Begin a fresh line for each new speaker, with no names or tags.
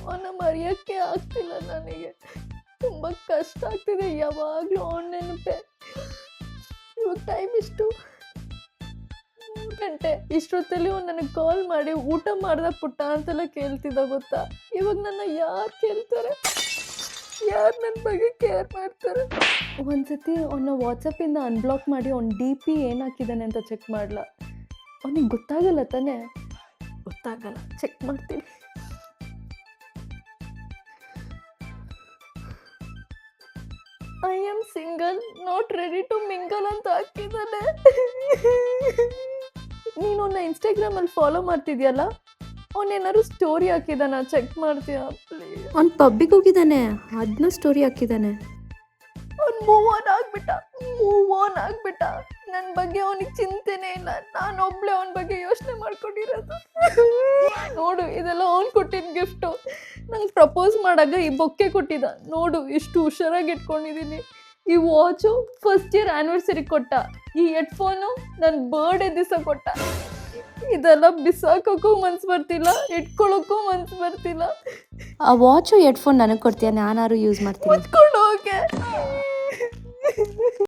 ಅವನ್ನ ಮರೆಯೋಕ್ಕೆ ಆಗ್ತಿಲ್ಲ ನನಗೆ. ತುಂಬ ಕಷ್ಟ ಆಗ್ತಿದೆ, ಯಾವಾಗಲೂ ಅವನ ನೆನಪೆ. ಇವಾಗ ಟೈಮ್ ಇಷ್ಟು 3 ಗಂಟೆ. ಇಷ್ಟೊತ್ತಲ್ಲಿ ಅವ್ನು ನನಗೆ ಕಾಲ್ ಮಾಡಿ ಊಟ ಮಾಡ್ದ ಪುಟ್ಟ ಅಂತೆಲ್ಲ ಕೇಳ್ತಿದ್ದ ಗೊತ್ತಾ. ಇವಾಗ ನನ್ನ ಯಾರು ಕೇಳ್ತಾರೆ, ಯಾರು ನನ್ನ ಬಗ್ಗೆ ಕೇರ್ ಮಾಡ್ತಾರೆ? ಒಂದ್ಸತಿ ಅವನ್ನ ವಾಟ್ಸಪ್ಪಿಂದ ಅನ್ಬ್ಲಾಕ್ ಮಾಡಿ ಅವ್ನ DP ಏನು ಹಾಕಿದ್ದಾನೆ ಅಂತ ಚೆಕ್ ಮಾಡಲ. ಅವನಿಗೆ ಗೊತ್ತಾಗಲ್ಲ ತಾನೇ? ಗೊತ್ತಾಗಲ್ಲ, ಚೆಕ್ ಮಾಡ್ತೀನಿ. I am single, not ready to mingle ಅಂತ ಹಾಕಿದ್ದಾನೆ. ನೀನು ಅವನ್ನ ಇನ್ಸ್ಟಾಗ್ರಾಮಲ್ಲಿ ಫಾಲೋ ಮಾಡ್ತಿದ್ಯಲ್ಲ, ಅವನೇನಾದ್ರು ಸ್ಟೋರಿ ಹಾಕಿದ್ದಾನ, ಚೆಕ್ ಮಾಡ್ತೀಯಾ ಪ್ಲೀಸ್?
ಅವ್ನು ಪಬ್ಬಿಗೆ ಹೋಗಿದ್ದಾನೆ, ಅದನ್ನ ಸ್ಟೋರಿ ಹಾಕಿದ್ದಾನೆ.
ಅವ್ನು ಮೂವ್ ಆನ್ ಆಗ್ಬಿಟ್ಟ. ನನ್ನ ಬಗ್ಗೆ ಅವನಿಗೆ ಚಿಂತೆನೇ ಇಲ್ಲ. ನಾನು ಒಬ್ಳೆ ಅವನ ಬಗ್ಗೆ ಯೋಚನೆ ಮಾಡ್ಕೊಂಡಿರೋದು. ನೋಡು, ಇದೆಲ್ಲ ಅವ್ನು ಕೊಟ್ಟಿದ್ದ ಗಿಫ್ಟು. ನಂಗೆ ಪ್ರಪೋಸ್ ಮಾಡಾಗ ಈ ಬೊಕ್ಕೆ ಕೊಟ್ಟಿದ್ದ. ನೋಡು ಎಷ್ಟು ಹುಷಾರಾಗಿ ಇಟ್ಕೊಂಡಿದ್ದೀನಿ. ಈ ವಾಚು ಫಸ್ಟ್ ಇಯರ್ ಆ್ಯನಿವರ್ಸರಿ ಕೊಟ್ಟ. ಈ ಹೆಡ್ಫೋನು ನನ್ನ ಬರ್ಡೇ ದಿವಸ ಕೊಟ್ಟ. ಇದೆಲ್ಲ ಬಿಸಾಕೋಕ್ಕೂ ಮನ್ಸು ಬರ್ತಿಲ್ಲ, ಇಟ್ಕೊಳ್ಳೋಕ್ಕೂ ಮನ್ಸು ಬರ್ತಿಲ್ಲ.
ಆ ವಾಚು ಹೆಡ್ಫೋನ್ ನನಗೆ ಕೊಡ್ತೀಯ, ನಾನಾರು ಯೂಸ್ ಮಾಡ್ತೀನಿ.
ಮುಚ್ಕೊಂಡು ಹೋಗೆ.